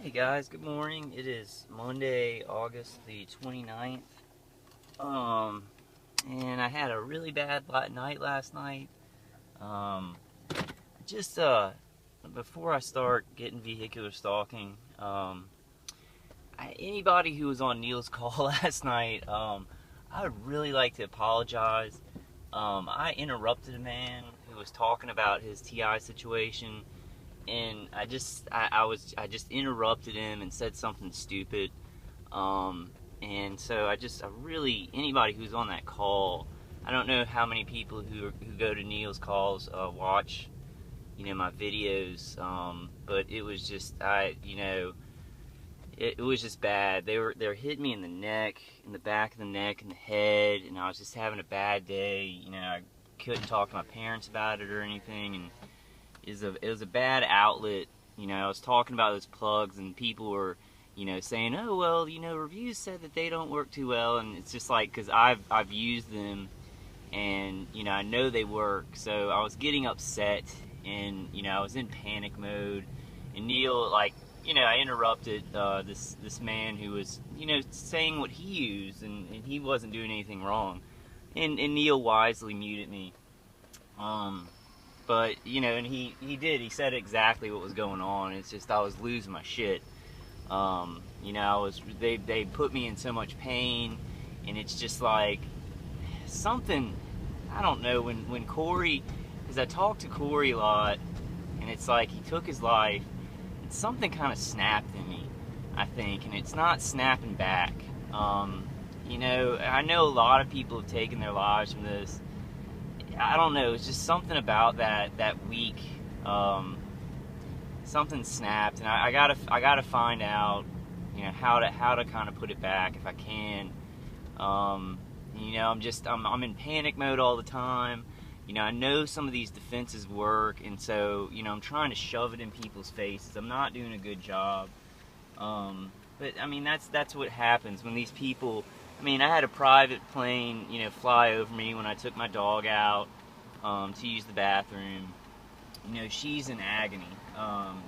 Hey guys, good morning. It is Monday, August the 29th. And I had a really bad night last night. Um, just before I start getting vehicular stalking, anybody who was on Neal's call last night, I would really like to apologize. I interrupted a man who was talking about his TI situation, and I just interrupted him and said something stupid. And so I really, anybody who's on that call, I don't know how many people who go to Neal's calls watch, my videos. But it was just, it was just bad. They were hitting me in the neck, in the back of the neck, in the head, and I was just having a bad day. I couldn't talk to my parents about it or anything, and it was a bad outlet. I was talking about those plugs, and people were, saying, oh, well, reviews said that they don't work too well, and it's just like, because I've used them, and, I know they work, so I was getting upset, and, I was in panic mode, and Neal, I interrupted this man who was, saying what he used, and he wasn't doing anything wrong, and Neal wisely muted me. But, and he said exactly what was going on. It's just, I was losing my shit. They put me in so much pain, and it's just like, something, I don't know, when Corey, because I talked to Corey a lot, and it's like, he took his life, and something kind of snapped in me, I think, and it's not snapping back. I know a lot of people have taken their lives from this. I don't know, it's just something about that week. Something snapped, and I gotta find out, how to kind of put it back if I can. I'm in panic mode all the time. I know some of these defenses work, and so, I'm trying to shove it in people's faces. I'm not doing a good job. But I mean, that's what happens when these people. I mean, I had a private plane, fly over me when I took my dog out to use the bathroom. She's in agony.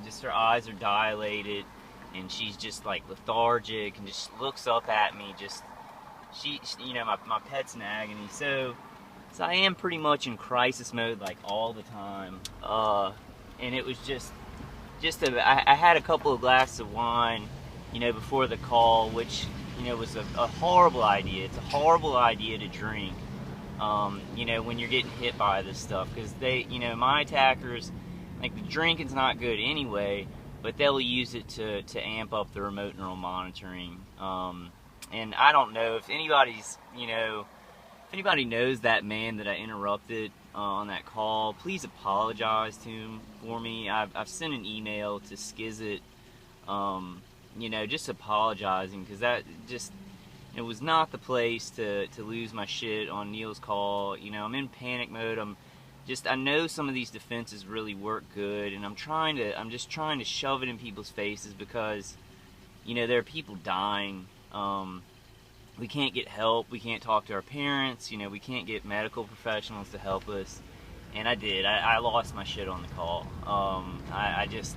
Just her eyes are dilated, and she's just like lethargic, and just looks up at me. My pet's in agony. So I am pretty much in crisis mode, like all the time. And it was I had a couple of glasses of wine, before the call, which, was a horrible idea. It's a horrible idea to drink, when you're getting hit by this stuff, because my attackers, like, the drinking's not good anyway, but they'll use it to amp up the remote neural monitoring. And I don't know if anybody's, if anybody knows that man that I interrupted on that call, please apologize to him for me. I've sent an email to Skizit, just apologizing, because that just, it was not the place to lose my shit on Neal's call. I'm in panic mode. I know some of these defenses really work good, and I'm just trying to shove it in people's faces, because, there are people dying. We can't get help. We can't talk to our parents. We can't get medical professionals to help us. And I did. I lost my shit on the call. I just,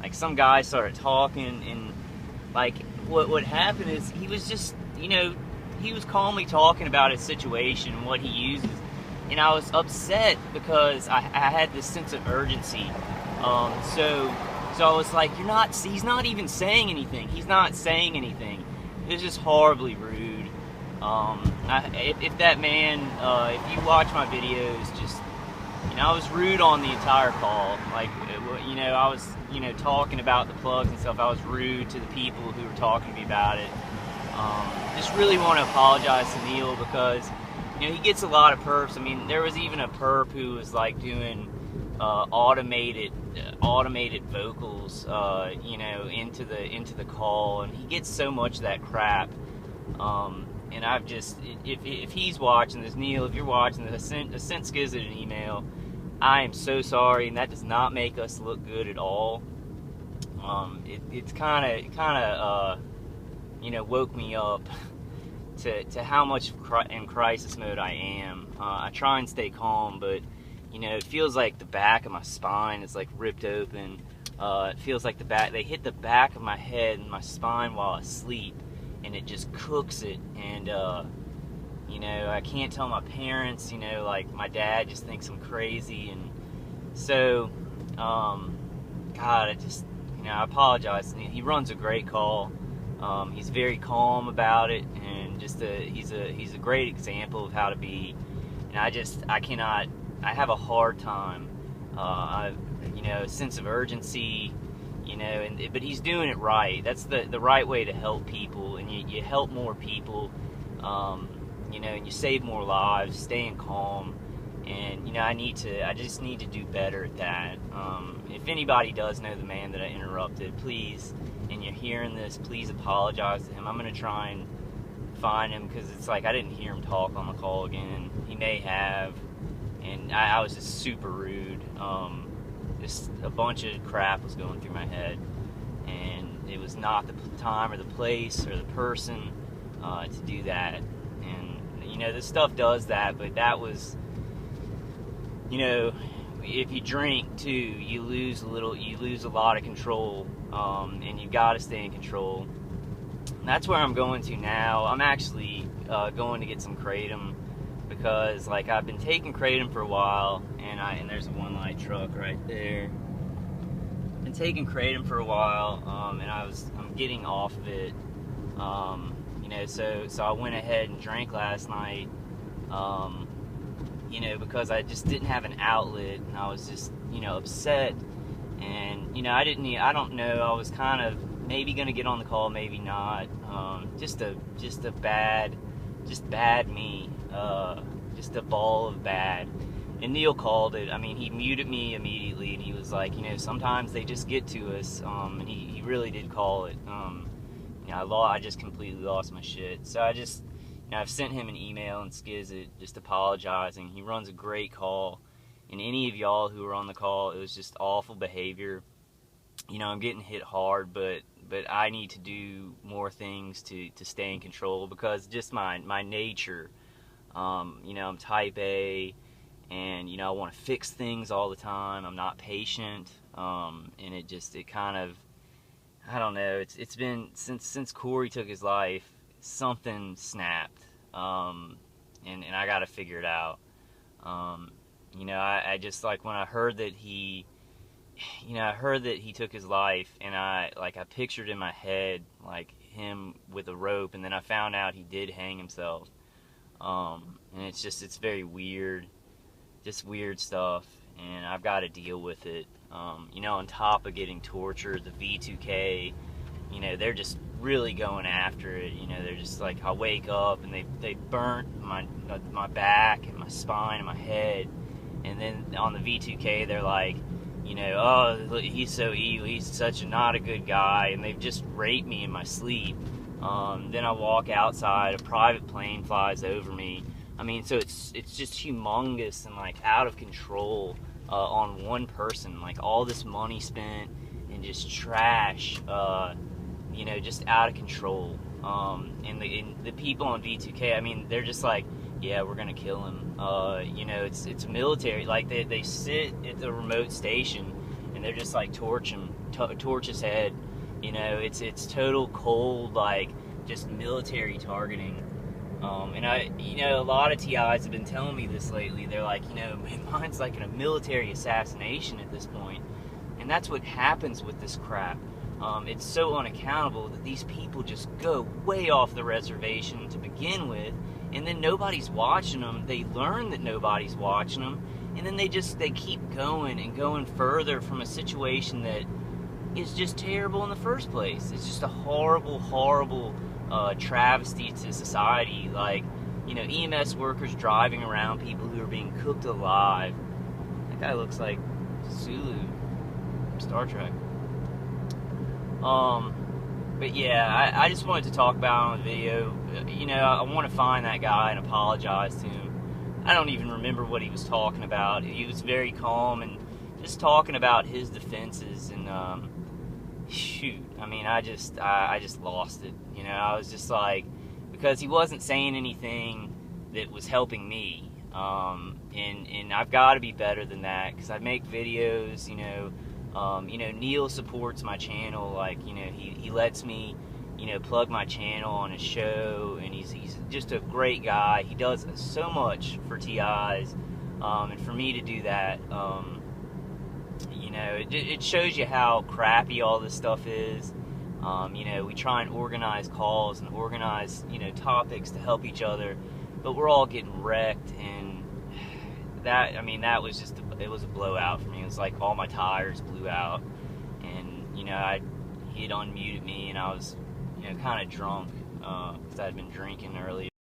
like, some guy started talking, and, like, what happened is he was just, he was calmly talking about his situation and what he uses. And I was upset because I had this sense of urgency. So I was like, he's not even saying anything. He's not saying anything. It was just horribly rude. If that man, if you watch my videos, just, I was rude on the entire call. Like, I was, talking about the plugs and stuff. I was rude to the people who were talking to me about it. Just really want to apologize to Neal, because, he gets a lot of perps. I mean, there was even a perp who was, like, doing automated vocals, into the call, and he gets so much of that crap. And I've just, if he's watching this, Neal, if you're watching this, I sent Skizit an email. I am so sorry, and that does not make us look good at all. It's kind of woke me up to how much in crisis mode I am. I try and stay calm, but, it feels like the back of my spine is, like, ripped open. It feels like they hit the back of my head and my spine while I sleep, and it just cooks it. And you know, I can't tell my parents. You know, like my dad just thinks I'm crazy, and so God, I apologize. He runs a great call. He's very calm about it, and he's a great example of how to be. And I have a hard time. You know, a sense of urgency. You know, but he's doing it right. That's the right way to help people, and you help more people. You know, and you save more lives, staying calm. And you know, I just need to do better at that. If anybody does know the man that I interrupted, please, and you're hearing this, please apologize to him. I'm gonna try and find him, because it's like I didn't hear him talk on the call again. He may have, and I was just super rude. Just a bunch of crap was going through my head, and it was not the time or the place or the person to do that. And you know, this stuff does that, but that was, you know, if you drink too, you lose a lot of control, and you've got to stay in control. And that's where I'm going to now. I'm actually going to get some kratom, because like I've been taking kratom for a while, and there's a one light truck right there. Been taking kratom for a while, and I'm getting off of it. You know, so I went ahead and drank last night. You know, because I just didn't have an outlet, and I was just, you know, upset. And you know, I don't know, I was kind of maybe gonna get on the call, maybe not. Just bad me. Just a ball of bad. And Neal called it. I mean, he muted me immediately, and he was like, you know, sometimes they just get to us. And he really did call it. You know, I just completely lost my shit. So I just, you know, I've sent him an email and skiz it, just apologizing. He runs a great call. And any of y'all who were on the call, it was just awful behavior. You know, I'm getting hit hard, but I need to do more things to stay in control, because just my nature. You know, I'm type A, and you know, I want to fix things all the time. I'm not patient, and it kind of, I don't know, it's been since Corey took his life, something snapped, and I got to figure it out. You know, I just, like, when I heard that he took his life, and I pictured in my head like him with a rope, and then I found out he did hang himself. And it's very weird, just weird stuff, and I've got to deal with it. You know, on top of getting tortured, the V2K, you know, they're just really going after it. You know, they're just like, I wake up and they burnt my back and my spine and my head, and then on the V2K they're like, you know, oh, he's so evil, he's such not a good guy, and they've just raped me in my sleep. Then I walk outside, a private plane flies over me. I mean, so it's just humongous and like out of control on one person. Like all this money spent and just trash, you know, just out of control. And the people on V2K, I mean, they're just like, yeah, we're gonna kill him. You know, it's military. Like they sit at the remote station and they're just like torch his head. You know, it's total cold, like just military targeting. And you know, a lot of TIs have been telling me this lately. They're like, you know, mine's like a military assassination at this point. And that's what happens with this crap. It's so unaccountable that these people just go way off the reservation to begin with, and then nobody's watching them. They learn that nobody's watching them, and then they keep going and going further from a situation that is just terrible in the first place. It's just a horrible, horrible travesty to society. Like, you know, EMS workers driving around people who are being cooked alive. That guy looks like Sulu from Star Trek. But yeah, I just wanted to talk about it on the video. You know, I want to find that guy and apologize to him. I don't even remember what he was talking about. He was very calm and just talking about his defenses, and shoot, I mean, I just lost it. You know, I was just like, because he wasn't saying anything that was helping me, and I've got to be better than that, because I make videos, you know, You know, Neal supports my channel. Like, you know, he lets me, you know, plug my channel on his show, and he's just a great guy. He does so much for TIs, and for me to do that, you know, it shows you how crappy all this stuff is. You know, we try and organize calls and organize, you know, topics to help each other, but we're all getting wrecked, and that, I mean, that was just, it was a blowout for me. It was like all my tires blew out, and, you know, he had unmuted me, and I was, you know, kind of drunk, because I had been drinking earlier.